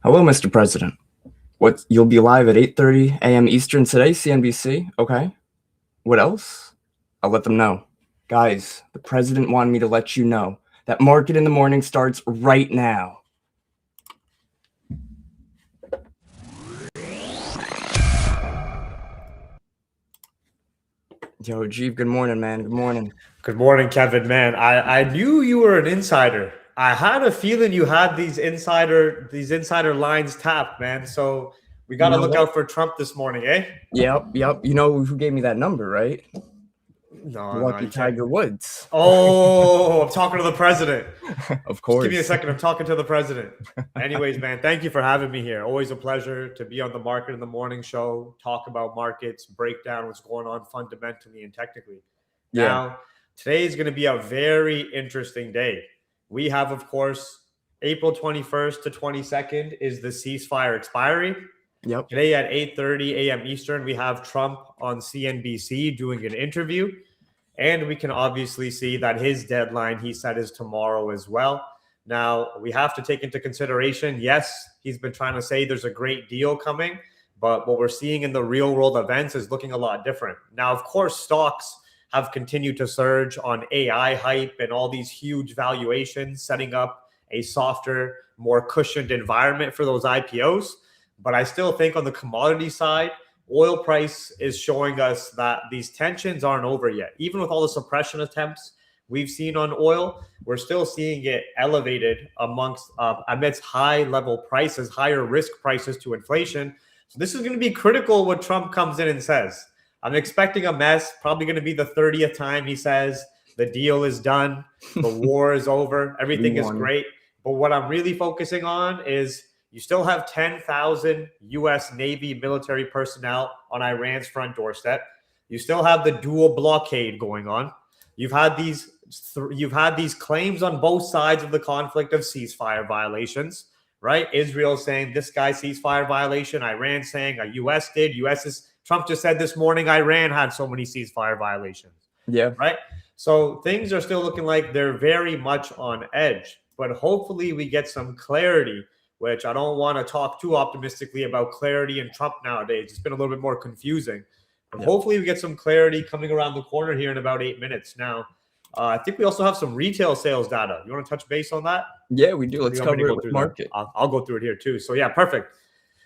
Hello, Mr. President. You'll be live at 8:30 a.m. Eastern today, CNBC, okay? What else? I'll let them know. Guys, the president wanted me to let you know that market in the morning starts right now. Yo, Jeeve, good morning, man. Good morning. Good morning, Kevin. Man, I knew you were an insider. I had a feeling you had these insider lines tapped, man. So we got to look out for Trump this morning, eh? Yep. You know who gave me that number, right? No, Lucky you can't. Tiger Woods. Oh, I'm talking to the president. Of course. Just give me a second. I'm talking to the president. Anyways, man, thank you for having me here. Always a pleasure to be on the Market in the Morning show, talk about markets, break down what's going on fundamentally and technically. Yeah. Now, today is going to be a very interesting day. We have, of course, April 21st to 22nd is the ceasefire expiry. Yep. Today at 8:30 a.m. Eastern, we have Trump on CNBC doing an interview. And we can obviously see that his deadline, he said, is tomorrow as well. Now, we have to take into consideration, yes, he's been trying to say there's a great deal coming, but what we're seeing in the real world events is looking a lot different. Now, of course, stocks have continued to surge on AI hype and all these huge valuations, setting up a softer, more cushioned environment for those IPOs. But I still think on the commodity side, oil price is showing us that these tensions aren't over yet. Even with all the suppression attempts we've seen on oil, we're still seeing it elevated amidst high level prices, higher risk prices to inflation. So this is going to be critical when Trump comes in and says, I'm expecting a mess, probably going to be the 30th time he says the deal is done, the war is over, everything is great. But what I'm really focusing on is you still have 10,000 U.S. Navy military personnel on Iran's front doorstep. You still have the dual blockade going on. You've had these claims on both sides of the conflict of ceasefire violations, right? Israel saying this guy ceasefire violation. Iran saying a U.S. did. Trump just said this morning Iran had so many ceasefire violations. Yeah. Right. So things are still looking like they're very much on edge. But hopefully we get some clarity, which I don't want to talk too optimistically about clarity and Trump nowadays. It's been a little bit more confusing. But hopefully we get some clarity coming around the corner here in about 8 minutes. Now, I think we also have some retail sales data. You want to touch base on that? Yeah, we do. Let's cover it with market. I'll go through it here too. So yeah, perfect.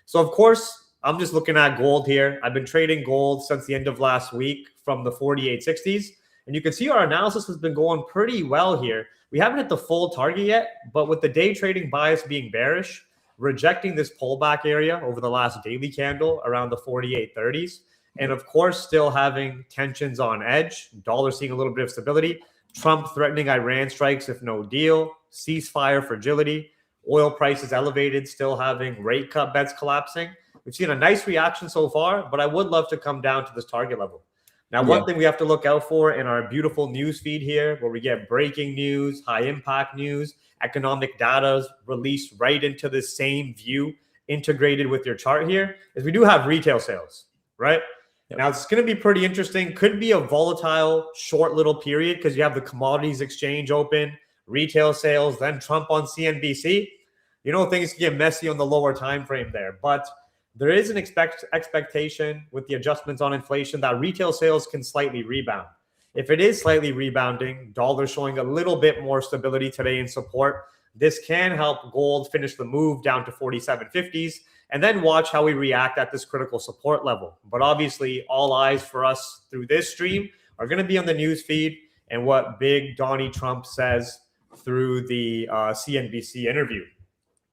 So of course, I'm just looking at gold here. I've been trading gold since the end of last week from the 48.60s. And you can see our analysis has been going pretty well here. We haven't hit the full target yet, but with the day trading bias being bearish, rejecting this pullback area over the last daily candle around the 48.30s, and of course, still having tensions on edge, dollar seeing a little bit of stability, Trump threatening Iran strikes if no deal, ceasefire fragility, oil prices elevated, still having rate cut bets collapsing. We've seen a nice reaction so far, but I would love to come down to this target level. Now, one thing we have to look out for in our beautiful news feed here, where we get breaking news, high impact news, economic data released right into the same view integrated with your chart here, is we do have retail sales, right? Now, it's going to be pretty interesting. Could be a volatile, short little period because you have the commodities exchange open, retail sales, then Trump on CNBC. You know, things can get messy on the lower time frame there, but there is an expectation with the adjustments on inflation that retail sales can slightly rebound. If it is slightly rebounding, dollar showing a little bit more stability today in support, this can help gold finish the move down to 47.50s and then watch how we react at this critical support level. But obviously, all eyes for us through this stream are going to be on the news feed and what big Donnie Trump says through the CNBC interview.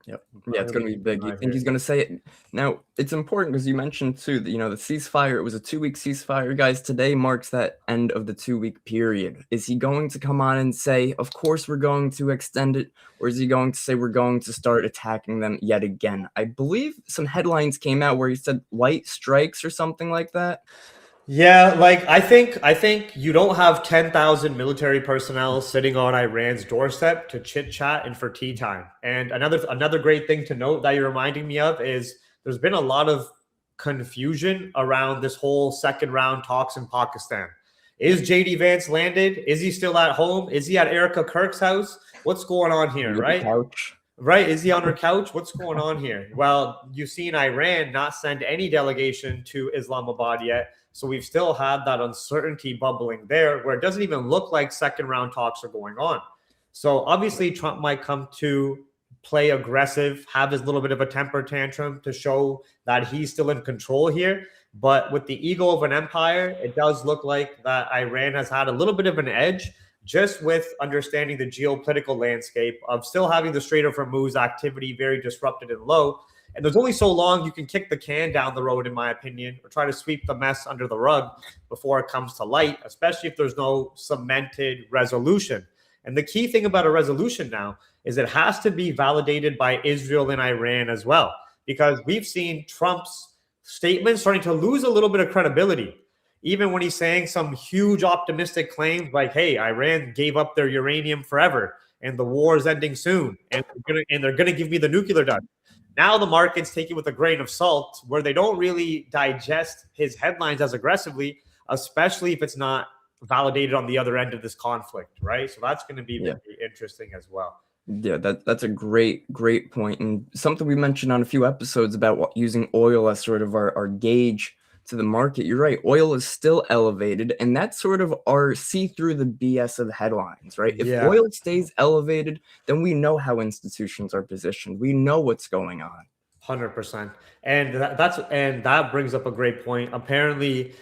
Yep. Yeah, it's going to be big. You think he's going to say it? Now, it's important because you mentioned, too, that, the ceasefire, it was a 2-week ceasefire. Guys, today marks that end of the 2-week period. Is he going to come on and say, of course, we're going to extend it? Or is he going to say we're going to start attacking them yet again? I believe some headlines came out where he said light strikes or something like that. Yeah, like I think you don't have 10,000 military personnel sitting on Iran's doorstep to chit chat and for tea time. And another great thing to note that you're reminding me of is there's been a lot of confusion around this whole second round talks in Pakistan. Is JD Vance landed? Is he still at home? Is he at Erica Kirk's house? What's going on here, right? Right? Is he on her couch? What's going on here? Well, you've seen Iran not send any delegation to Islamabad yet. So we've still had that uncertainty bubbling there where it doesn't even look like second round talks are going on. So obviously, Trump might come to play aggressive, have his little bit of a temper tantrum to show that he's still in control here. But with the ego of an empire, it does look like that Iran has had a little bit of an edge just with understanding the geopolitical landscape of still having the Strait of Hormuz activity very disrupted and low. And there's only so long you can kick the can down the road, in my opinion, or try to sweep the mess under the rug before it comes to light, especially if there's no cemented resolution. And the key thing about a resolution now is it has to be validated by Israel and Iran as well, because we've seen Trump's statements starting to lose a little bit of credibility. Even when he's saying some huge optimistic claims like, hey, Iran gave up their uranium forever and the war is ending soon and they're gonna give me the nuclear done. Now the markets take it with a grain of salt where they don't really digest his headlines as aggressively, especially if it's not validated on the other end of this conflict, right? So that's going to be very interesting as well. Yeah, that's a great point, and something we mentioned on a few episodes about using oil as sort of our gauge to the market. You're right, oil is still elevated, and that's sort of our see through the BS of headlines, right? If oil stays elevated, then we know how institutions are positioned. We know what's going on. 100%. And that brings up a great point. Apparently,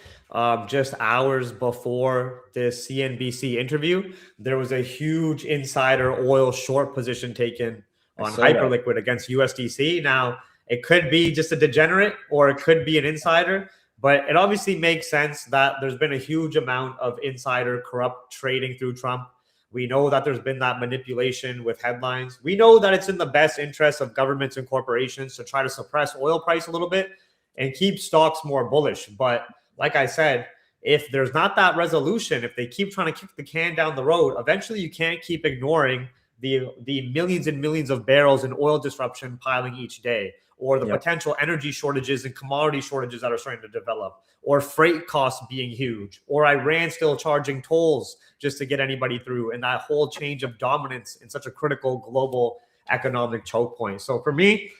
just hours before this CNBC interview, there was a huge insider oil short position taken on Hyperliquid against USDC. Now, it could be just a degenerate or it could be an insider, but it obviously makes sense that there's been a huge amount of insider corrupt trading through Trump. We know that there's been that manipulation with headlines. We know that it's in the best interest of governments and corporations to try to suppress oil price a little bit and keep stocks more bullish. But like I said, if there's not that resolution, if they keep trying to kick the can down the road, eventually you can't keep ignoring the millions and millions of barrels in oil disruption piling each day, or the potential energy shortages and commodity shortages that are starting to develop, or freight costs being huge, or Iran still charging tolls just to get anybody through, and that whole change of dominance in such a critical global economic choke point. So for me,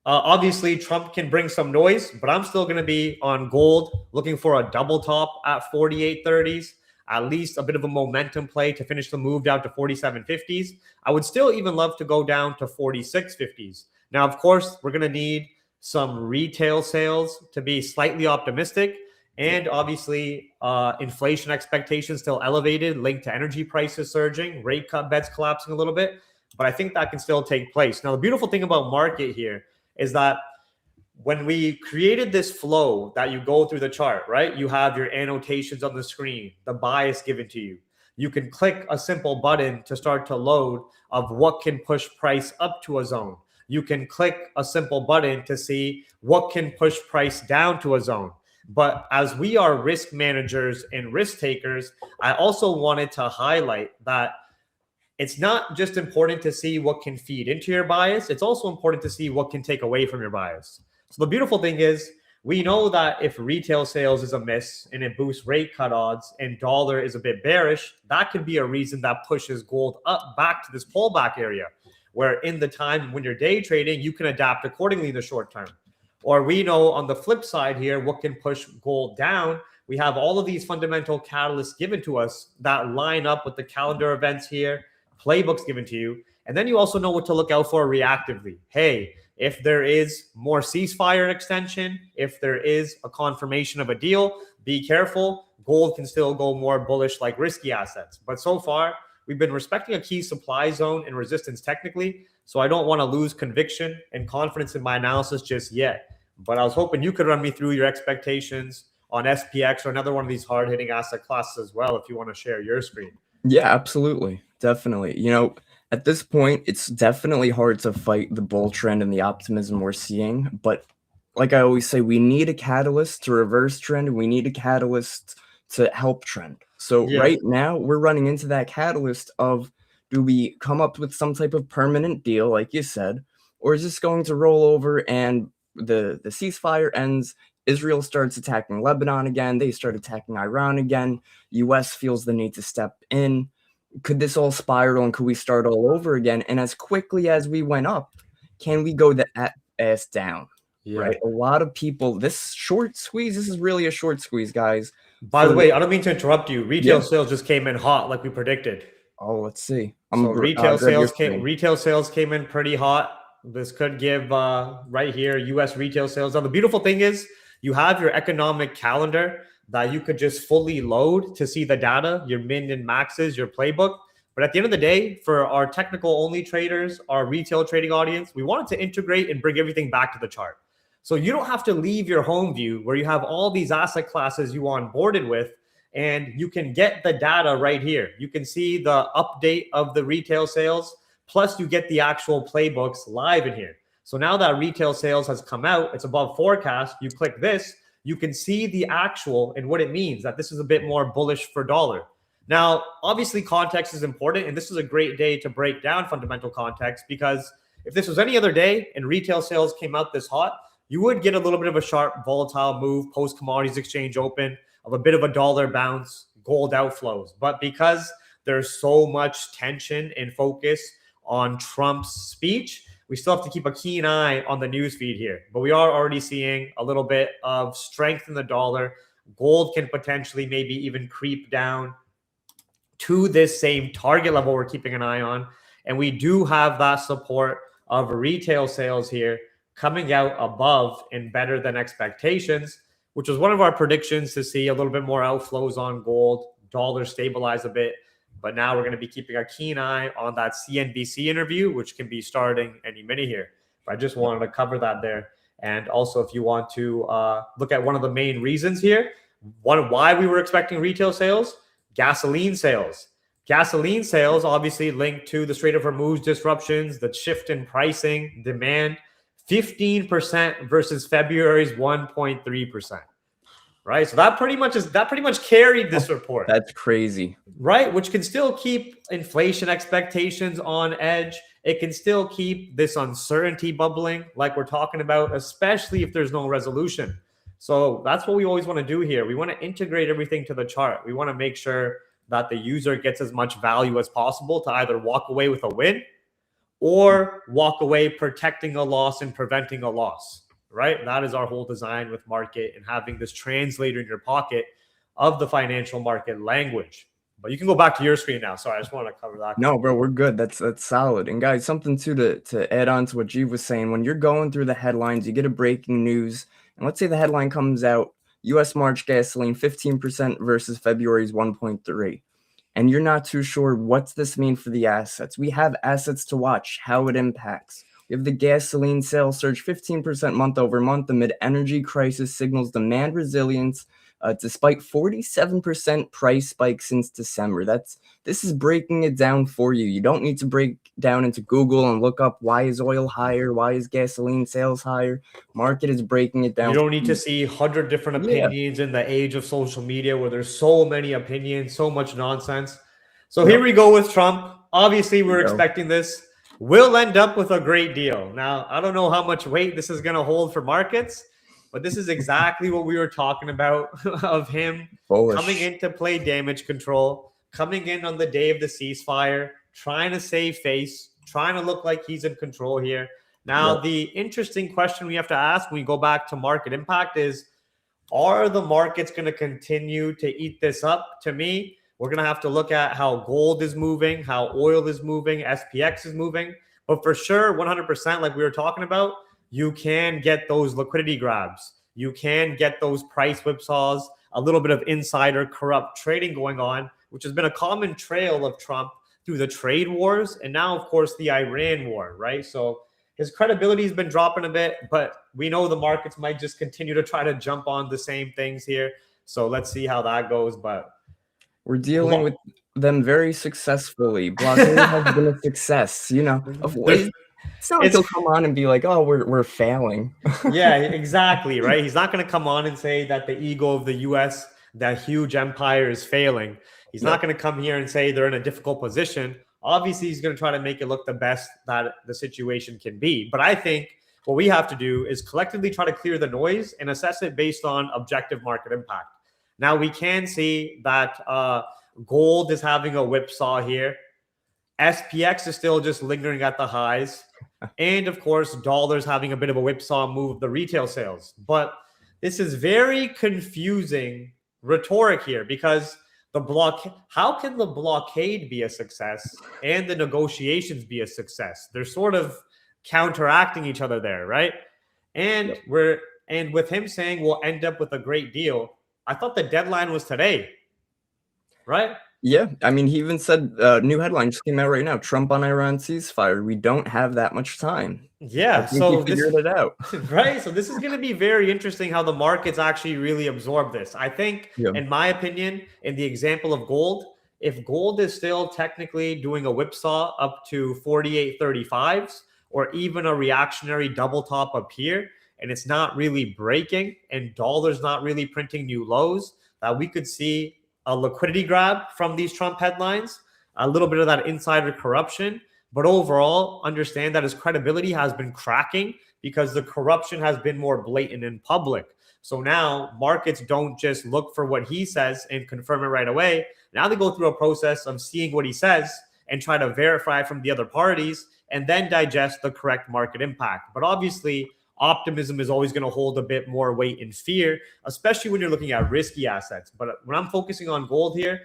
obviously Trump can bring some noise, but I'm still going to be on gold, looking for a double top at 48.30s, at least a bit of a momentum play to finish the move down to 47.50s. I would still even love to go down to 46.50s. Now, of course, we're going to need some retail sales to be slightly optimistic. And obviously, inflation expectations still elevated, linked to energy prices surging, rate cut bets collapsing a little bit. But I think that can still take place. Now, the beautiful thing about market here is that when we created this flow that you go through the chart, right? You have your annotations on the screen, the bias given to you. You can click a simple button to start to load of what can push price up to a zone. You can click a simple button to see what can push price down to a zone. But as we are risk managers and risk takers, I also wanted to highlight that it's not just important to see what can feed into your bias. It's also important to see what can take away from your bias. So the beautiful thing is we know that if retail sales is a miss and it boosts rate cut odds and dollar is a bit bearish, that could be a reason that pushes gold up back to this pullback area, where in the time when you're day trading, you can adapt accordingly in the short term. Or we know on the flip side here, what can push gold down. We have all of these fundamental catalysts given to us that line up with the calendar events here, playbooks given to you. And then you also know what to look out for reactively. Hey, if there is more ceasefire extension, if there is a confirmation of a deal, be careful. Gold can still go more bullish like risky assets. But so far, we've been respecting a key supply zone and resistance technically. So I don't want to lose conviction and confidence in my analysis just yet. But I was hoping you could run me through your expectations on SPX or another one of these hard-hitting asset classes as well, if you want to share your screen. Yeah, absolutely. Definitely. You know, at this point, it's definitely hard to fight the bull trend and the optimism we're seeing. But like I always say, we need a catalyst to reverse trend, and we need a catalyst to help trend. So right now, we're running into that catalyst of, do we come up with some type of permanent deal, like you said, or is this going to roll over and the ceasefire ends? Israel starts attacking Lebanon again. They start attacking Iran again. US feels the need to step in. could this all spiral and could we start all over again? And as quickly as we went up, can we go the ass down? Yeah. Right? A lot of people, this short squeeze, this is really a short squeeze, guys. By the way, I don't mean to interrupt you. Retail sales just came in hot like we predicted. Oh, let's see. So retail sales came in pretty hot. This could give right here US retail sales. Now the beautiful thing is you have your economic calendar that you could just fully load to see the data, your min and maxes, your playbook. But at the end of the day, for our technical only traders, our retail trading audience, we wanted to integrate and bring everything back to the chart. So you don't have to leave your home view where you have all these asset classes you onboarded with, and you can get the data right here. You can see the update of the retail sales, plus you get the actual playbooks live in here. So now that retail sales has come out, it's above forecast. You click this, you can see the actual and what it means, that this is a bit more bullish for dollar. Now, obviously context is important, and this is a great day to break down fundamental context, because if this was any other day and retail sales came out this hot, you would get a little bit of a sharp volatile move post commodities exchange open, of a bit of a dollar bounce, gold outflows. But because there's so much tension and focus on Trump's speech, we still have to keep a keen eye on the news feed here. But we are already seeing a little bit of strength in the dollar. Gold can potentially maybe even creep down to this same target level we're keeping an eye on. And we do have that support of retail sales here coming out above and better than expectations, which was one of our predictions, to see a little bit more outflows on gold, dollar stabilize a bit. But now we're going to be keeping a keen eye on that CNBC interview, which can be starting any minute here. But I just wanted to cover that there. And also, if you want to look at one of the main reasons here, why we were expecting retail sales, gasoline sales. Gasoline sales obviously linked to the Strait of Hormuz disruptions, the shift in pricing, demand. 15% versus February's 1.3%, right? So that pretty much carried this report. That's crazy, right? Which can still keep inflation expectations on edge. It can still keep this uncertainty bubbling, like we're talking about, especially if there's no resolution. So that's what we always want to do here. We want to integrate everything to the chart. We want to make sure that the user gets as much value as possible to either walk away with a win or walk away protecting a loss and preventing a loss, right? That is our whole design with market, and having this translator in your pocket of the financial market language. But you can go back to your screen now. Sorry, I just want to cover that. No, bro, we're good. That's solid. And guys, something too to add on to what Jeev was saying, when you're going through the headlines, you get a breaking news, and let's say the headline comes out, US March gasoline 15% versus February's 1.3. And you're not too sure what's this mean for the assets. We have assets to watch, how it impacts. We have the gasoline sales surge 15% month over month amid energy crisis, signals demand resilience despite 47% price spike since December. This is breaking it down for you. You don't need to break down into Google and look up why is oil higher, why is gasoline sales higher. Market is breaking it down. You don't need to see 100 different opinions in the age of social media where there's so many opinions, so much nonsense. So here we go with Trump. Obviously, we're expecting this. We'll end up with a great deal. Now, I don't know how much weight this is going to hold for markets, but this is exactly what we were talking about of him coming in to play damage control, coming in on the day of the ceasefire, trying to save face, trying to look like he's in control here. Now, the interesting question we have to ask when we go back to market impact is, are the markets going to continue to eat this up? To me, we're going to have to look at how gold is moving, how oil is moving, SPX is moving. But for sure, 100%, like we were talking about, you can get those liquidity grabs. You can get those price whipsaws, a little bit of insider corrupt trading going on, which has been a common trail of Trump through the trade wars. And now, of course, the Iran war, right? So his credibility has been dropping a bit, but we know the markets might just continue to try to jump on the same things here. So let's see how that goes. But we're dealing with them very successfully. Blockade has been a success, you know. It's not like he'll come on and be like, oh, we're failing. Yeah, exactly, right? He's not going to come on and say that the ego of the U.S., that huge empire, is failing. He's not going to come here and say they're in a difficult position. Obviously, he's going to try to make it look the best that the situation can be. But I think what we have to do is collectively try to clear the noise and assess it based on objective market impact. Now, we can see that Gold is having a whipsaw here. SPX is still just lingering at the highs. And of course, dollars having a bit of a whipsaw move the retail sales. But this is very confusing rhetoric here because how can the blockade be a success and the negotiations be a success? They're sort of counteracting each other there, right? And with him saying we'll end up with a great deal, I thought the deadline was today, right? Yeah, I mean, he even said, new headline just came out right now, Trump on Iran ceasefire. We don't have that much time. Yeah, I think he figured it out. Right? So this is going to be very interesting how the markets actually really absorb this. I think, in my opinion, in the example of gold, if gold is still technically doing a whipsaw up to 48.35s or even a reactionary double top up here, and it's not really breaking and dollars not really printing new lows, that we could see a liquidity grab from these Trump headlines, a little bit of that insider corruption. But overall, understand that his credibility has been cracking because the corruption has been more blatant in public. So now markets don't just look for what he says and confirm it right away. Now they go through a process of seeing what he says and try to verify from the other parties and then digest the correct market impact. But obviously, optimism is always going to hold a bit more weight in fear, especially when you're looking at risky assets. But when I'm focusing on gold here,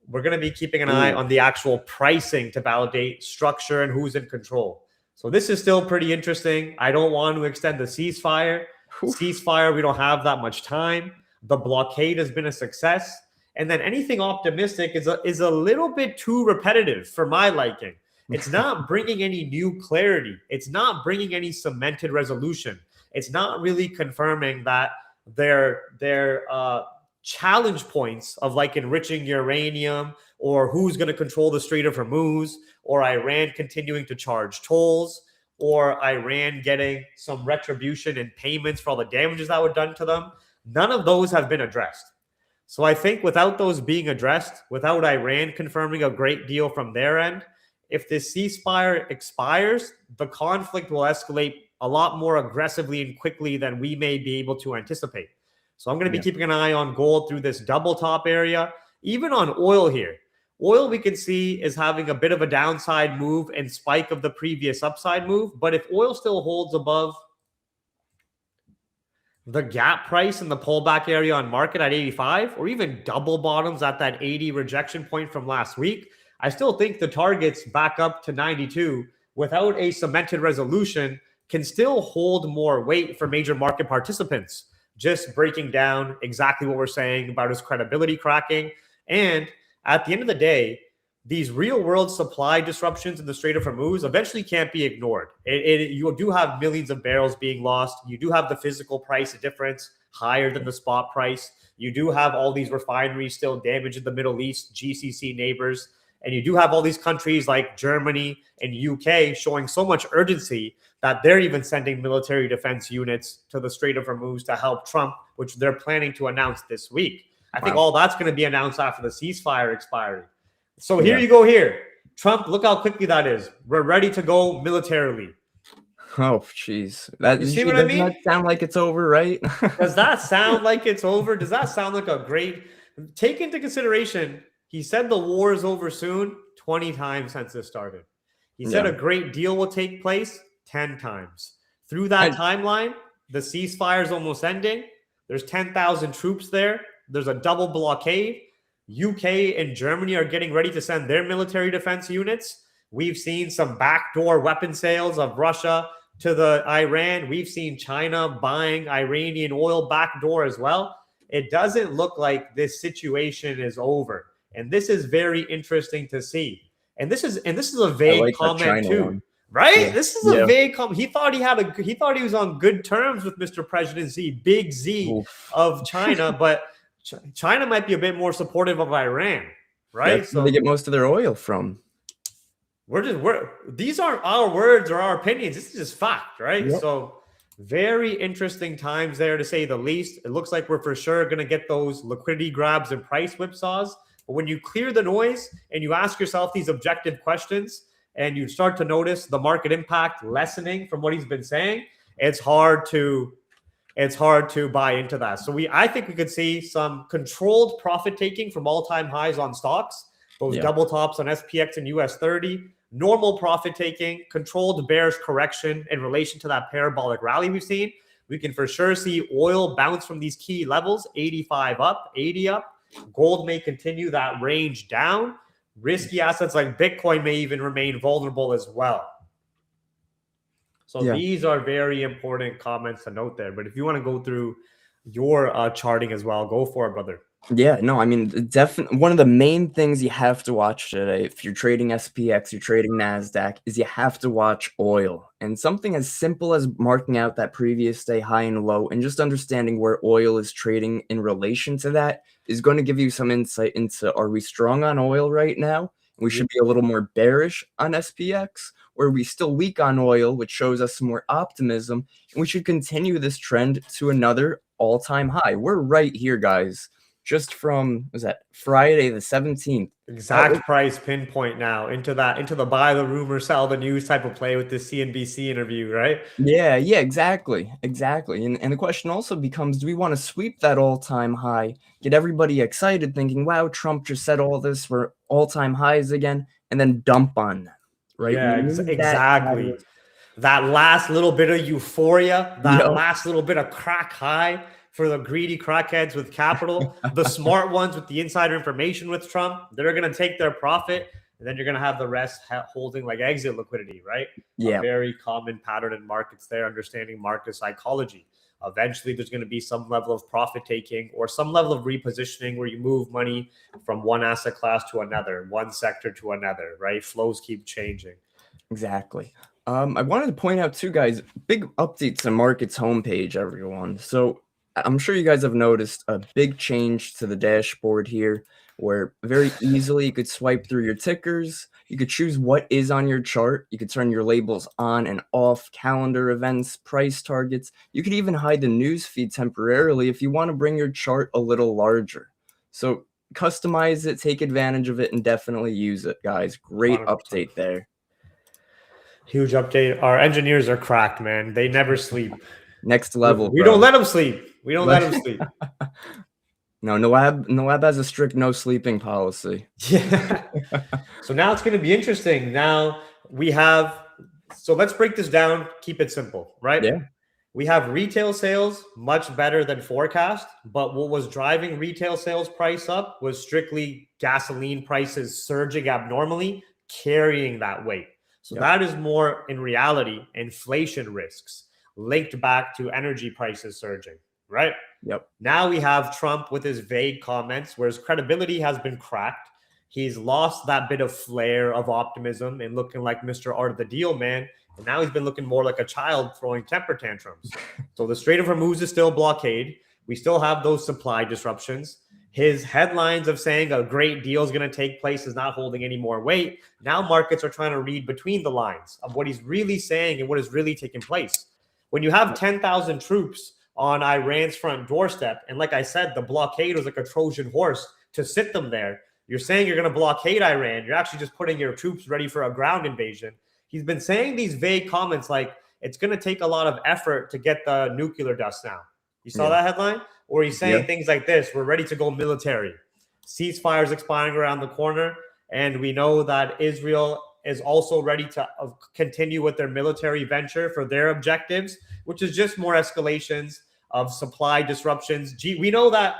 we're going to be keeping an eye on the actual pricing to validate structure and who's in control. So this is still pretty interesting. I don't want to extend the ceasefire. We don't have that much time. The blockade has been a success. And then anything optimistic is a little bit too repetitive for my liking. It's not bringing any new clarity. It's not bringing any cemented resolution. It's not really confirming that their challenge points of like enriching uranium or who's going to control the Strait of Hormuz or Iran continuing to charge tolls or Iran getting some retribution and payments for all the damages that were done to them. None of those have been addressed. So I think without those being addressed, without Iran confirming a great deal from their end, if this ceasefire expires, the conflict will escalate a lot more aggressively and quickly than we may be able to anticipate. So I'm going to be keeping an eye on gold through this double top area, even on oil here. Oil we can see is having a bit of a downside move and spike of the previous upside move. But if oil still holds above the gap price in the pullback area on market at 85 or even double bottoms at that 80 rejection point from last week, I still think the targets back up to 92 without a cemented resolution can still hold more weight for major market participants. Just breaking down exactly what we're saying about his credibility cracking. And at the end of the day, these real world supply disruptions in the Strait of Hormuz eventually can't be ignored. You do have millions of barrels being lost. You do have the physical price difference higher than the spot price. You do have all these refineries still damaged in the Middle East, GCC neighbors. And you do have all these countries like Germany and UK showing so much urgency that they're even sending military defense units to the Strait of Hormuz to help Trump, which they're planning to announce this week. I think all that's going to be announced after the ceasefire expiry. So here you go here. Trump, look how quickly that is. We're ready to go militarily. Oh, jeez. You see what I mean? Doesn't that sound like it's over, right? Does that sound like it's over? Does that sound like a great... Take into consideration, he said the war is over soon 20 times since this started. He said a great deal will take place 10 times. Through that timeline, the ceasefire is almost ending. There's 10,000 troops there. There's a double blockade. UK and Germany are getting ready to send their military defense units. We've seen some backdoor weapon sales of Russia to the Iran. We've seen China buying Iranian oil backdoor as well. It doesn't look like this situation is over. And this is very interesting to see. And this is a vague comment too. One. Right? Yeah. This is a vague comment. He thought he was on good terms with Mr. President Z, Big Z of China, but China might be a bit more supportive of Iran, right? That's where they get most of their oil from. These aren't our words or our opinions. This is just fact, right? Yep. So very interesting times there, to say the least. It looks like we're for sure going to get those liquidity grabs and price whipsaws. But when you clear the noise and you ask yourself these objective questions and you start to notice the market impact lessening from what he's been saying, it's hard to it's hard to buy into that. So I think we could see some controlled profit taking from all-time highs on stocks, those double tops on SPX and US 30, normal profit taking, controlled bearish correction in relation to that parabolic rally we've seen. We can for sure see oil bounce from these key levels, 85 up, 80 up. Gold may continue that range down. Risky assets like Bitcoin may even remain vulnerable as well. So these are very important comments to note there. But if you want to go through your charting as well, go for it, brother. Yeah, no, I mean, definitely one of the main things you have to watch today, if you're trading SPX, you're trading NASDAQ, is you have to watch oil. And something as simple as marking out that previous day high and low and just understanding where oil is trading in relation to that is going to give you some insight into, are we strong on oil right now? We should be a little more bearish on SPX, or are we still weak on oil, which shows us some more optimism, and we should continue this trend to another all-time high. We're right here, guys. Just from, was that Friday the 17th? Exact price pinpoint now into the buy the rumor, sell the news type of play with this CNBC interview, right? Yeah, exactly. And the question also becomes, do we want to sweep that all-time high, get everybody excited thinking, wow, Trump just said all this, we're all-time highs again, and then dump on them, right? Yeah, exactly. That last little bit of euphoria, that last little bit of crack high for the greedy crackheads with capital, the smart ones with the insider information with Trump, they're going to take their profit, and then you're going to have the rest holding like exit liquidity, right? Yeah. A very common pattern in markets there, understanding market psychology. Eventually, there's going to be some level of profit taking or some level of repositioning where you move money from one asset class to another, one sector to another, right? Flows keep changing. Exactly. I wanted to point out too, guys, big update to markets homepage, everyone. So I'm sure you guys have noticed a big change to the dashboard here, where very easily you could swipe through your tickers. You could choose what is on your chart. You could turn your labels on and off, calendar events, price targets. You could even hide the news feed temporarily if you want to bring your chart a little larger. So customize it, take advantage of it, and definitely use it, guys. Great 100%. Update there. Huge update. Our engineers are cracked, man. They never sleep. Next level. We don't let them sleep. We don't let them sleep. No lab has a strict no sleeping policy. Yeah. So now it's going to be interesting. Now we have, so let's break this down. Keep it simple, right? Yeah. We have retail sales much better than forecast, but what was driving retail sales price up was strictly gasoline prices surging abnormally, carrying that weight. So that is more in reality inflation risks linked back to energy prices surging, right? Yep. Now we have Trump with his vague comments, where his credibility has been cracked. He's lost that bit of flair of optimism and looking like Mr. Art of the Deal man. And now he's been looking more like a child throwing temper tantrums. So the Strait of Hormuz is still blockade. We still have those supply disruptions. His headlines of saying a great deal is going to take place is not holding any more weight. Now markets are trying to read between the lines of what he's really saying and what is really taking place. When you have 10,000 troops on Iran's front doorstep, and like I said, the blockade was like a Trojan horse to sit them there. You're saying you're going to blockade Iran. You're actually just putting your troops ready for a ground invasion. He's been saying these vague comments like it's going to take a lot of effort to get the nuclear dust now. You saw that headline? Or he's saying things like this: we're ready to go military. Ceasefire's expiring around the corner. And we know that Israel is also ready to continue with their military venture for their objectives, which is just more escalations of supply disruptions. We know that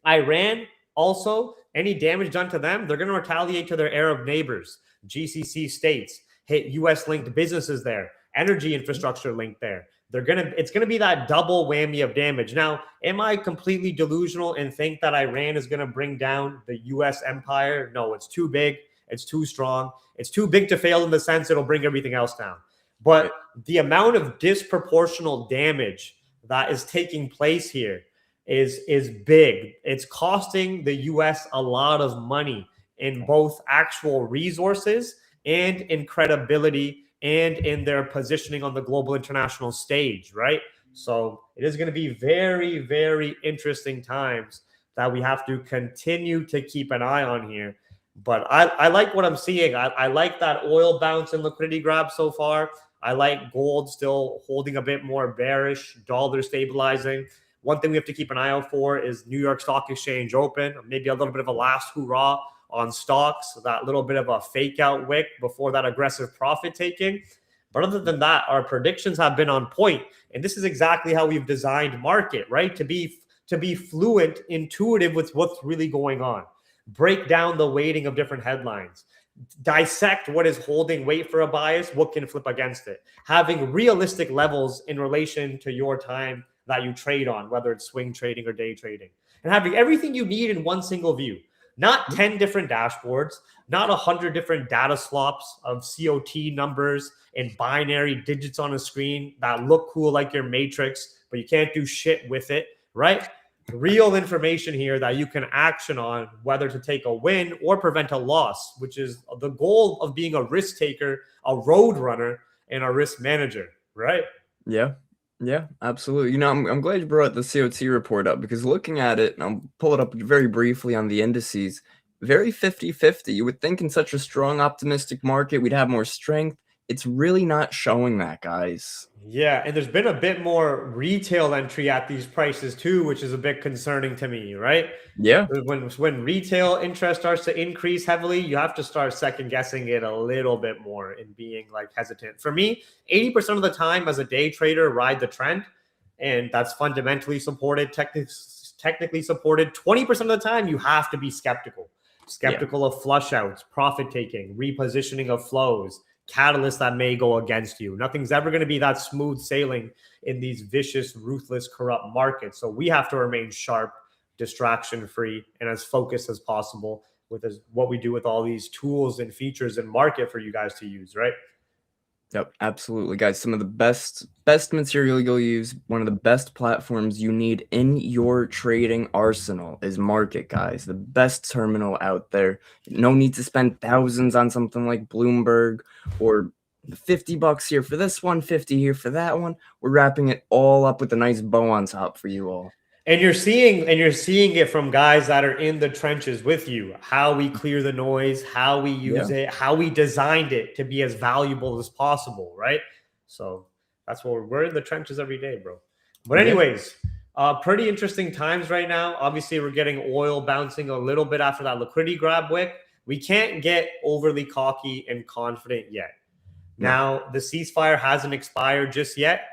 Iran also, any damage done to them, they're going to retaliate to their Arab neighbors, GCC states, hit US-linked businesses there, energy infrastructure linked there. It's going to be that double whammy of damage. Now, am I completely delusional and think that Iran is going to bring down the US empire? No, it's too big. It's too strong. It's too big to fail in the sense it'll bring everything else down. But the amount of disproportional damage that is taking place here is big. It's costing the US a lot of money in both actual resources and in credibility and in their positioning on the global international stage, right? So it is going to be very, very interesting times that we have to continue to keep an eye on here. But I like what I'm seeing. I like that oil bounce and liquidity grab so far. I like gold still holding a bit more bearish, dollar stabilizing. One thing we have to keep an eye out for is New York Stock Exchange open, maybe a little bit of a last hurrah on stocks, that little bit of a fake out wick before that aggressive profit taking. But other than that, our predictions have been on point. And this is exactly how we've designed market, right? To be fluent, intuitive with what's really going on. Break down the weighting of different headlines. Dissect what is holding weight for a bias, what can flip against it. Having realistic levels in relation to your time that you trade on, whether it's swing trading or day trading. And having everything you need in one single view. Not 10 different dashboards, not 100 different data slops of COT numbers and binary digits on a screen that look cool like your matrix, but you can't do shit with it, right? Real information here that you can action on, whether to take a win or prevent a loss, which is the goal of being a risk taker, a road runner, and a risk manager, right? Yeah. Yeah, absolutely. You know, I'm glad you brought the COT report up, because looking at it, and I'll pull it up very briefly on the indices, very 50-50. You would think in such a strong, optimistic market, we'd have more strength. It's really not showing that, guys. Yeah, and there's been a bit more retail entry at these prices too, which is a bit concerning to me, right? Yeah. When retail interest starts to increase heavily, you have to start second guessing it a little bit more and being like hesitant. For me, 80% of the time as a day trader, ride the trend, and that's fundamentally supported, technically supported. 20% of the time, you have to be skeptical. Skeptical of flush outs, profit taking, repositioning of flows, catalysts that may go against you. Nothing's ever going to be that smooth sailing in these vicious, ruthless, corrupt markets. So we have to remain sharp, distraction free, and as focused as possible with what we do with all these tools and features in market for you guys to use, right? Yep, absolutely, guys. Some of the best material you'll use, one of the best platforms you need in your trading arsenal is Market, guys. The best terminal out there. No need to spend thousands on something like Bloomberg or $50 here for this one, 50 here for that one. We're wrapping it all up with a nice bow on top for you all. And you're seeing it from guys that are in the trenches with you, how we clear the noise, how we use it, how we designed it to be as valuable as possible, right? So that's what we're in the trenches every day, bro. But anyways, pretty interesting times right now. Obviously, we're getting oil bouncing a little bit after that liquidity grab wick. We can't get overly cocky and confident yet. Now, the ceasefire hasn't expired just yet.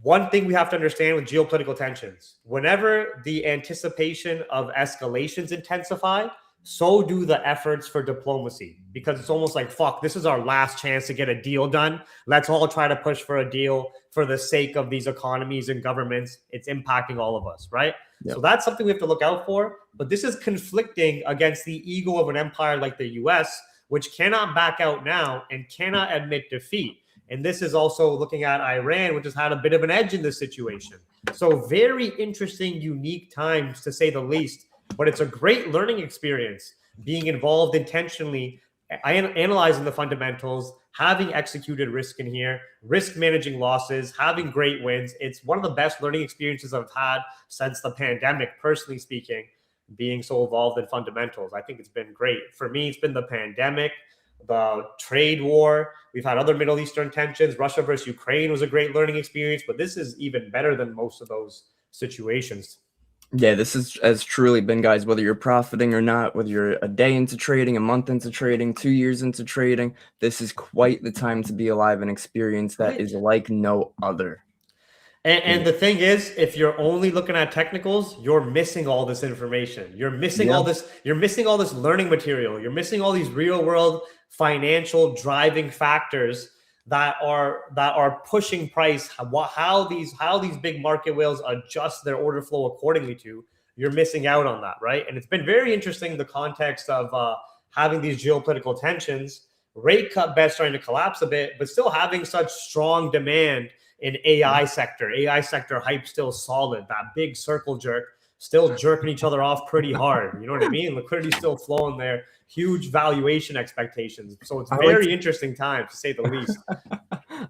One thing we have to understand with geopolitical tensions, whenever the anticipation of escalations intensify, so do the efforts for diplomacy, because it's almost like, fuck, this is our last chance to get a deal done. Let's all try to push for a deal for the sake of these economies and governments. It's impacting all of us, right? So that's something we have to look out for. But this is conflicting against the ego of an empire like the US, which cannot back out now and cannot admit defeat. And this is also looking at Iran, which has had a bit of an edge in this situation. So very interesting, unique times, to say the least. But it's a great learning experience, being involved intentionally, analyzing the fundamentals, having executed risk in here, risk managing losses, having great wins. It's one of the best learning experiences I've had since the pandemic, personally speaking, being so involved in fundamentals. I think it's been great. For me, it's been the pandemic, the trade war. We've had other Middle Eastern tensions. Russia versus Ukraine was a great learning experience, but this is even better than most of those situations. Yeah, this has truly been, guys, whether you're profiting or not, whether you're a day into trading, a month into trading, 2 years into trading, this is quite the time to be alive and experience that is like no other. And the thing is, if you're only looking at technicals, you're missing all this information. You're missing all this. You're missing all this learning material. You're missing all these real world financial driving factors that are pushing price. How these big market whales adjust their order flow accordingly to. You're missing out on that, right? And it's been very interesting in the context of having these geopolitical tensions, rate cut bets starting to collapse a bit, but still having such strong demand in AI sector. AI sector hype still solid. That big circle jerk still jerking each other off pretty hard. You know what I mean? Liquidity still flowing there. Huge valuation expectations. So it's very interesting time, to say the least.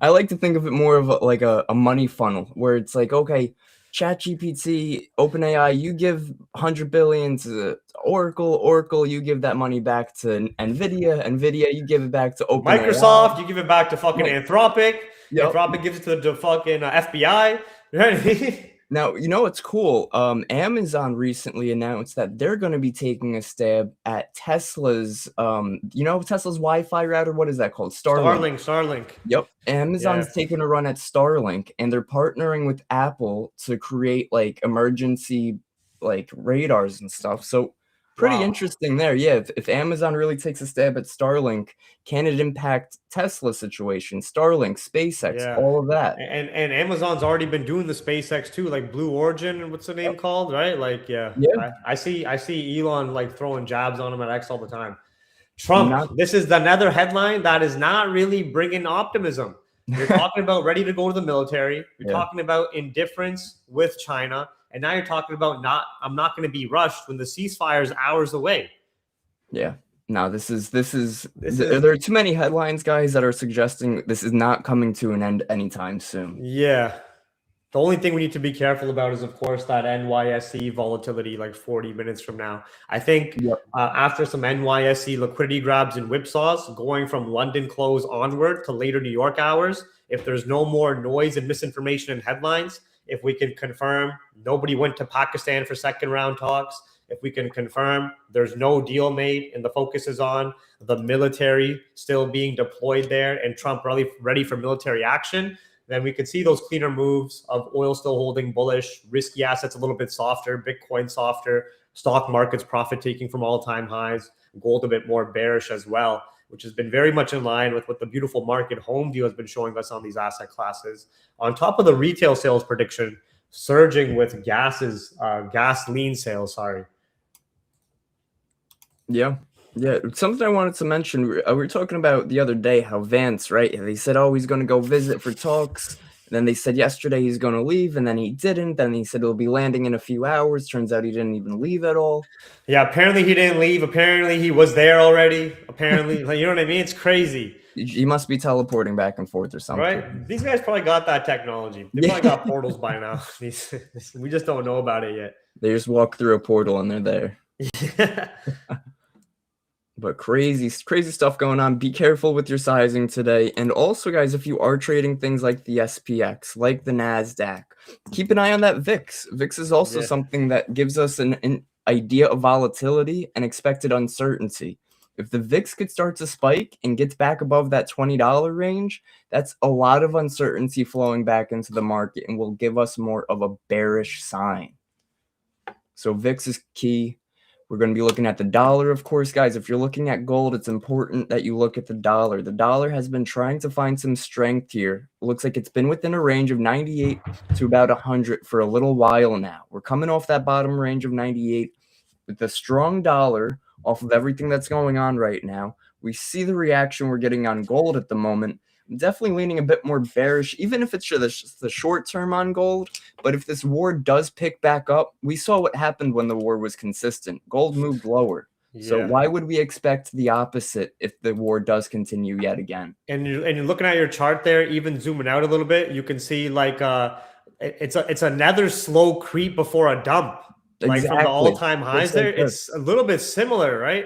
I like to think of it more of like a money funnel, where it's like, okay, ChatGPT, OpenAI, you give 100 billion to Oracle, you give that money back to NVIDIA, you give it back to OpenAI. Microsoft, you give it back to fucking Anthropic. Yep. Anthropic gives it to the fucking FBI. You know what I mean? Now, you know what's cool? Amazon recently announced that they're going to be taking a stab at Tesla's, Tesla's Wi-Fi router. What is that called? Starlink. Yep. Amazon's taking a run at Starlink, and they're partnering with Apple to create like emergency like radars and stuff. So pretty interesting there. Yeah, if Amazon really takes a stab at Starlink, can it impact Tesla's situation, Starlink, SpaceX, all of that? And Amazon's already been doing the SpaceX too, like Blue Origin, what's the name called, right? Like, I see Elon like throwing jabs on him at X all the time. Trump, this is another headline that is not really bringing optimism. You're talking about ready to go to the military. You're talking about indifference with China. And now you're talking about I'm not going to be rushed when the ceasefire is hours away. Yeah. No, there are too many headlines, guys, that are suggesting this is not coming to an end anytime soon. Yeah. The only thing we need to be careful about is, of course, that NYSE volatility like 40 minutes from now. I think after some NYSE liquidity grabs and whipsaws going from London close onward to later New York hours, if there's no more noise and misinformation in headlines, if we can confirm nobody went to Pakistan for second round talks, if we can confirm there's no deal made and the focus is on the military still being deployed there and Trump ready for military action, then we could see those cleaner moves of oil still holding bullish, risky assets a little bit softer, Bitcoin softer, stock markets profit taking from all-time highs, gold a bit more bearish as well, which has been very much in line with what the beautiful market home view has been showing us on these asset classes. On top of the retail sales prediction, surging with gasoline sales, Yeah. Something I wanted to mention, we were talking about the other day how Vance, right? They said, oh, he's going to go visit for talks. And then they said yesterday he's going to leave, and then he didn't. Then he said he'll be landing in a few hours. Turns out he didn't even leave at all. Yeah, apparently he didn't leave. Apparently he was there already. Apparently, you know what I mean? It's crazy. He must be teleporting back and forth or something. Right? These guys probably got that technology. They probably got portals by now. We just don't know about it yet. They just walk through a portal and they're there. Yeah. But crazy stuff going on. Be careful with your sizing today. And also, guys, if you are trading things like the SPX, like the NASDAQ, keep an eye on that VIX. VIX is also something that gives us an idea of volatility and expected uncertainty. If the VIX could start to spike and gets back above that $20 range, that's a lot of uncertainty flowing back into the market and will give us more of a bearish sign. So VIX is key. We're going to be looking at the dollar, of course, guys. If you're looking at gold, it's important that you look at the dollar. The dollar has been trying to find some strength here. It looks like it's been within a range of 98 to about 100 for a little while now. We're coming off that bottom range of 98 with the strong dollar off of everything that's going on right now. We see the reaction we're getting on gold at the moment. I'm definitely leaning a bit more bearish, even if it's the short term on gold. But if this war does pick back up, we saw what happened when the war was consistent. Gold moved lower. Yeah. So why would we expect the opposite if the war does continue yet again? And you're looking at your chart there, even zooming out a little bit, you can see like it's another slow creep before a dump. Like from the all-time highs there, it's a little bit similar, right?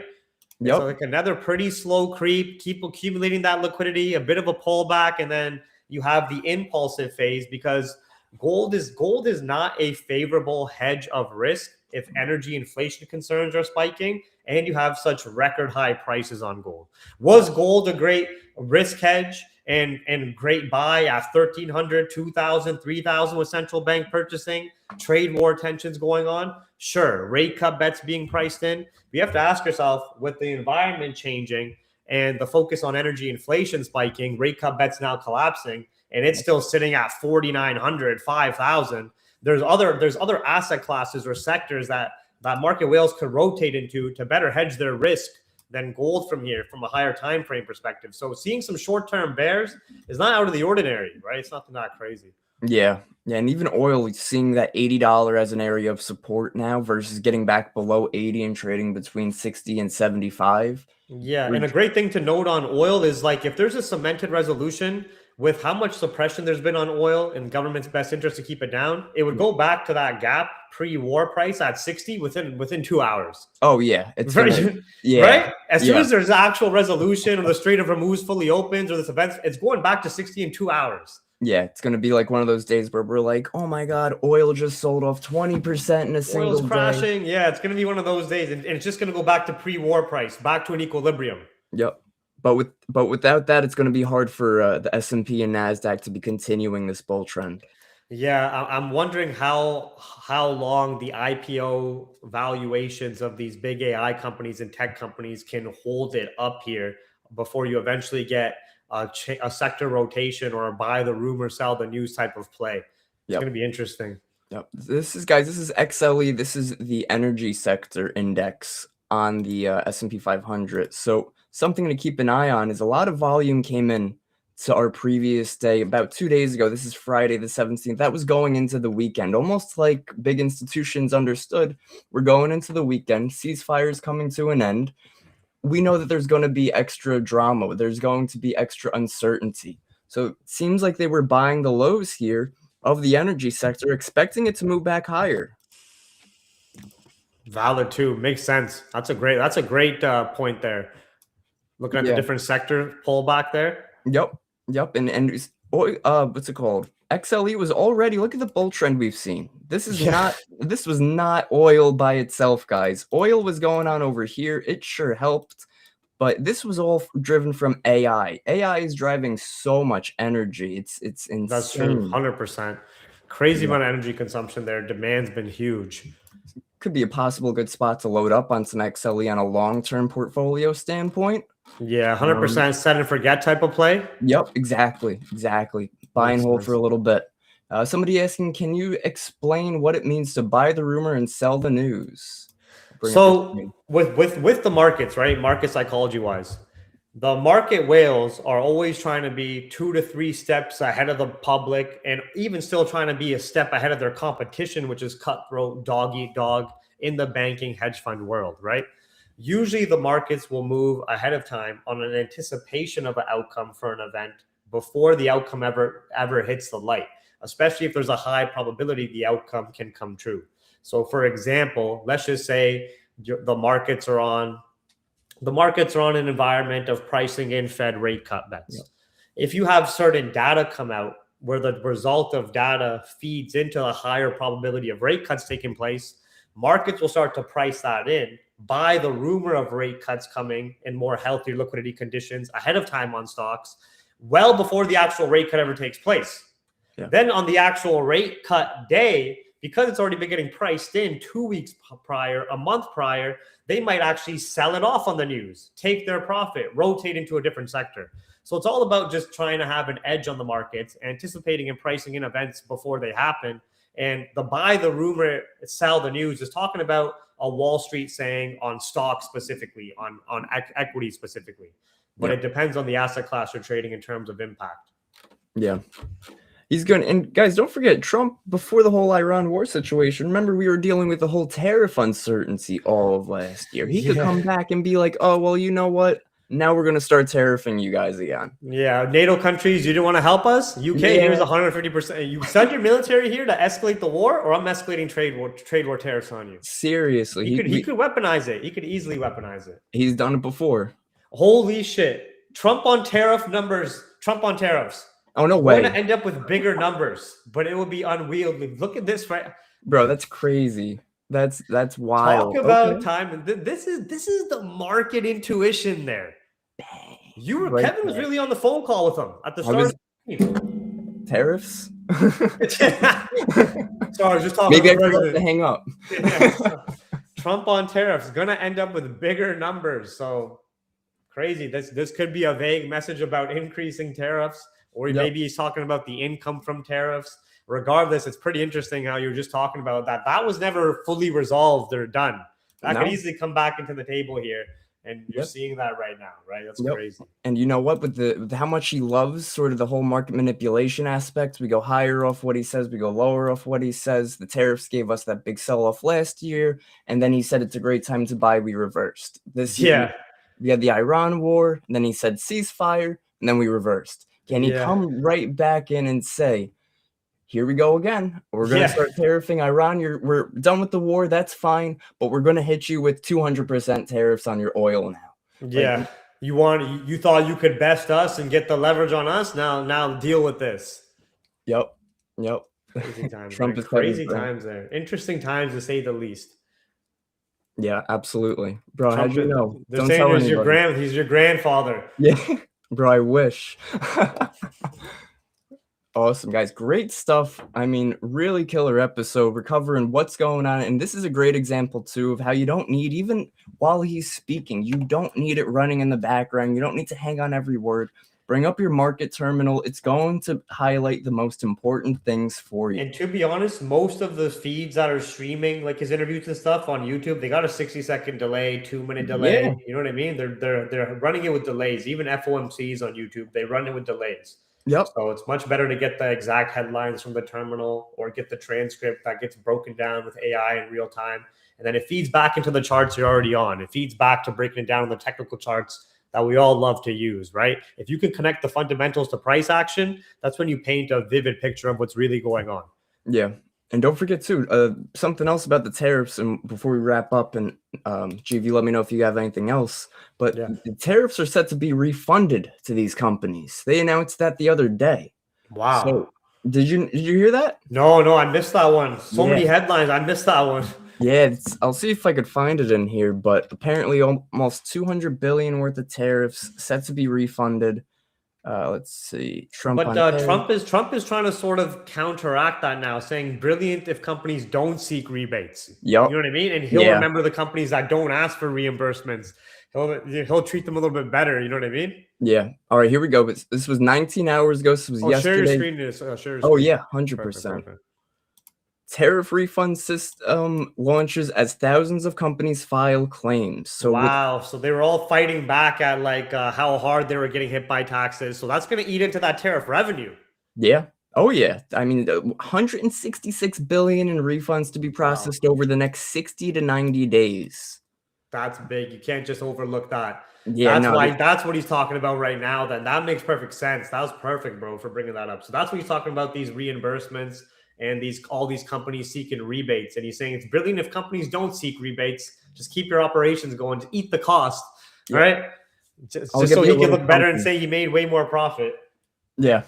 Yep. So like another pretty slow creep, keep accumulating that liquidity, a bit of a pullback, and then you have the impulsive phase because gold is not a favorable hedge of risk if energy inflation concerns are spiking and you have such record high prices on gold. Was gold a great risk hedge and great buy at 1,300, 2,000, 3,000 with central bank purchasing, trade war tensions going on? Sure, rate cut bets being priced in. We have to ask yourself, with the environment changing and the focus on energy inflation spiking, rate cut bets now collapsing, and it's still sitting at 4,900, 5,000. There's other asset classes or sectors that market whales could rotate into to better hedge their risk than gold from here, from a higher time frame perspective. So seeing some short-term bears is not out of the ordinary, right? It's nothing that crazy. Yeah, and even oil, seeing that $80 as an area of support now versus getting back below 80 and trading between 60 and 75. Yeah, and a great thing to note on oil is like if there's a cemented resolution with how much suppression there's been on oil in government's best interest to keep it down, it would go back to that gap pre-war price at 60 within 2 hours. Oh yeah, it's gonna, yeah, right. As soon as there's actual resolution, or the Strait of Hormuz fully opens, or this event, it's going back to 60 in 2 hours. Yeah, it's gonna be like one of those days where we're like, oh my god, oil just sold off 20% in a single Oil's crashing. Day. Yeah, it's gonna be one of those days, and it's just gonna go back to pre-war price, back to an equilibrium. Yep. But without that, it's going to be hard for the S&P and Nasdaq to be continuing this bull trend. Yeah, I'm wondering how long the IPO valuations of these big AI companies and tech companies can hold it up here before you eventually get a sector rotation or a buy the rumor, sell the news type of play. It's going to be interesting. Yep. This is XLE. This is the energy sector index on the S&P 500. So something to keep an eye on is a lot of volume came in to our previous day about 2 days ago. This is Friday the 17th. That was going into the weekend, almost like big institutions understood we're going into the weekend. Ceasefires coming to an end. We know that there's going to be extra drama. There's going to be extra uncertainty. So it seems like they were buying the lows here of the energy sector, expecting it to move back higher. Valid too. Makes sense. That's a great point there. Looking at the different sector pullback there. Yep. And what's it called? XLE was already, look at the bull trend we've seen. This was not oil by itself, guys. Oil was going on over here. It sure helped, but this was all driven from AI. AI is driving so much energy. It's insane. That's true. 100%. Crazy amount of energy consumption there. Demand's been huge. Could be a possible good spot to load up on some XLE on a long-term portfolio standpoint. Yeah, 100% set and forget type of play. Yep, exactly. Buy and hold for a little bit. Somebody asking, can you explain what it means to buy the rumor and sell the news? So with the markets, right? Market psychology wise, the market whales are always trying to be 2 to 3 steps ahead of the public, and even still trying to be a step ahead of their competition, which is cutthroat, dog eat dog in the banking hedge fund world, right? Usually the markets will move ahead of time on an anticipation of an outcome for an event before the outcome ever hits the light, especially if there's a high probability the outcome can come true. So for example, let's just say the markets are on an environment of pricing in Fed rate cut bets. Yep. If you have certain data come out where the result of data feeds into a higher probability of rate cuts taking place, markets will start to price that in, buy the rumor of rate cuts coming in more healthy liquidity conditions ahead of time on stocks, well before the actual rate cut ever takes place. Yeah. Then on the actual rate cut day, because it's already been getting priced in 2 weeks prior, a month prior, they might actually sell it off on the news, take their profit, rotate into a different sector. So it's all about just trying to have an edge on the markets, anticipating and pricing in events before they happen. And the buy the rumor, sell the news is talking about a Wall Street saying on stocks specifically, on equity specifically. But it depends on the asset class you're trading in terms of impact. Yeah. He's going to, and guys, don't forget Trump before the whole Iran war situation. Remember, we were dealing with the whole tariff uncertainty all of last year. He could come back and be like, oh, well, you know what? Now we're going to start tariffing you guys again. Yeah. NATO countries, you didn't want to help us? UK, here's 150%. You send your military here to escalate the war, or I'm escalating trade war tariffs on you. Seriously. He could weaponize it. He could easily weaponize it. He's done it before. Holy shit. Trump on tariffs. Oh, no way. We're going to end up with bigger numbers, but it will be unwieldy. Look at this, right? Bro, that's crazy. That's wild. Talk about time. This is the market intuition there. Kevin was really on the phone call with him at the start. Tariffs? Sorry, I was just talking. Maybe I forgot to hang up. Trump on tariffs going to end up with bigger numbers. So crazy. This could be a vague message about increasing tariffs. Or maybe he's talking about the income from tariffs. Regardless, it's pretty interesting how you're just talking about that. That was never fully resolved or done. That could easily come back into the table here. And you're seeing that right now, right? That's crazy. And you know what? With how much he loves sort of the whole market manipulation aspect, we go higher off what he says, we go lower off what he says. The tariffs gave us that big sell-off last year. And then he said it's a great time to buy. We reversed. This year, we had the Iran war. And then he said ceasefire. And then we reversed. Can he come right back in and say, here we go again. We're going to start tariffing Iran. We're done with the war. That's fine. But we're going to hit you with 200% tariffs on your oil now. Yeah. You thought you could best us and get the leverage on us. Now deal with this. Yep. Crazy times. Trump there. is Crazy times there. Interesting times to say the least. Yeah, absolutely. Bro, how'd you know? They're saying he's your grandfather. Yeah. Bro, I wish. Awesome, guys. Great stuff. I mean, really killer episode. We're covering what's going on. And this is a great example, too, of how you don't need, even while he's speaking, you don't need it running in the background. You don't need to hang on every word. Bring up your market terminal. It's going to highlight the most important things for you. And to be honest, most of the feeds that are streaming, like his interviews and stuff on YouTube, they got a 60-second delay, 2-minute delay. Yeah. You know what I mean? They're running it with delays. Even FOMCs on YouTube, they run it with delays. Yep. So it's much better to get the exact headlines from the terminal or get the transcript that gets broken down with AI in real time. And then it feeds back into the charts you're already on. It feeds back to breaking it down on the technical charts that we all love to use, right? If you can connect the fundamentals to price action, that's when you paint a vivid picture of what's really going on. Yeah. And don't forget, too, something else about the tariffs, and before we wrap up, and GV, let me know if you have anything else, but the tariffs are set to be refunded to these companies. They announced that the other day. Wow. So, did you hear that? No, I missed that one. So many headlines. I missed that one. Yeah, I'll see if I could find it in here, but apparently almost 200 billion worth of tariffs set to be refunded. Let's see. Trump is trying to sort of counteract that now, saying brilliant if companies don't seek rebates. Yep. You know what I mean? And he'll remember the companies that don't ask for reimbursements. He'll treat them a little bit better. You know what I mean? Yeah. All right, here we go. This was 19 hours ago. This was yesterday. Share your screen. Share your screen. Yeah, 100%. Perfect. Tariff refund system launches as thousands of companies file claims. So wow. So they were all fighting back at like how hard they were getting hit by taxes. So that's going to eat into that tariff revenue. Yeah. Oh, yeah. I mean, 166 billion in refunds to be processed over the next 60 to 90 days. That's big. You can't just overlook that. Yeah, that's what he's talking about right now. Then that makes perfect sense. That was perfect, bro, for bringing that up. So that's what he's talking about, these reimbursements and all these companies seeking rebates. And he's saying it's brilliant if companies don't seek rebates. Just keep your operations going. To eat the cost, right? Just so he can look better and say he made way more profit. Yeah.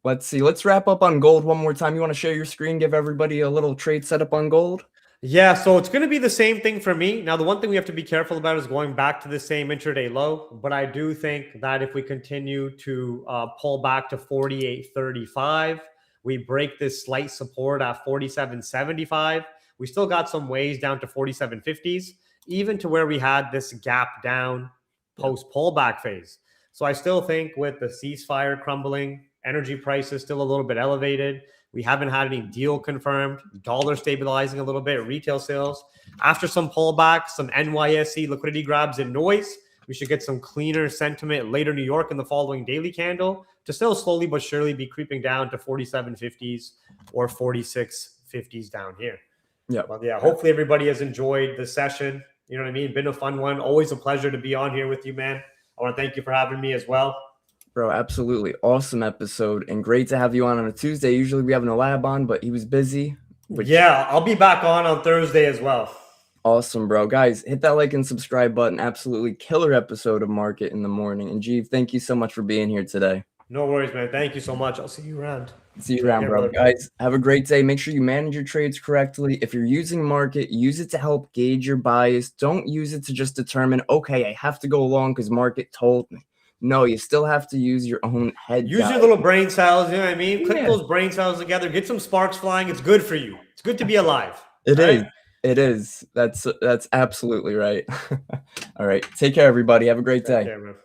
Let's see. Let's wrap up on gold one more time. You want to share your screen, give everybody a little trade setup on gold? Yeah, so it's going to be the same thing for me. Now, the one thing we have to be careful about is going back to the same intraday low. But I do think that if we continue to pull back to 48.35, we break this slight support at 47.75. We still got some ways down to 47.50s, even to where we had this gap down post pullback phase. So I still think with the ceasefire crumbling, energy prices still a little bit elevated. We haven't had any deal confirmed, dollar stabilizing a little bit, retail sales. After some pullback, some NYSE liquidity grabs and noise, we should get some cleaner sentiment later New York in the following daily candle to still slowly but surely be creeping down to 47.50s or 46.50s down here. Yeah. But yeah, hopefully everybody has enjoyed the session. You know what I mean? Been a fun one. Always a pleasure to be on here with you, man. I want to thank you for having me as well. Bro, absolutely. Awesome episode and great to have you on a Tuesday. Usually we have a lab on, but he was busy. Yeah, I'll be back on Thursday as well. Awesome, bro. Guys, hit that like and subscribe button. Absolutely killer episode of Market in the Morning. And Jeev, thank you so much for being here today. No worries, man. Thank you so much. I'll see you around. See you around, bro. Guys, have a great day. Make sure you manage your trades correctly. If you're using market, use it to help gauge your bias. Don't use it to just determine, okay, I have to go along because market told me. No, you still have to use your own head. Use your little brain cells, you know what I mean? Click those brain cells together. Get some sparks flying. It's good for you. It's good to be alive. It is. It is. That's absolutely right. All right. Take care, everybody. Have a great day. Take care, man.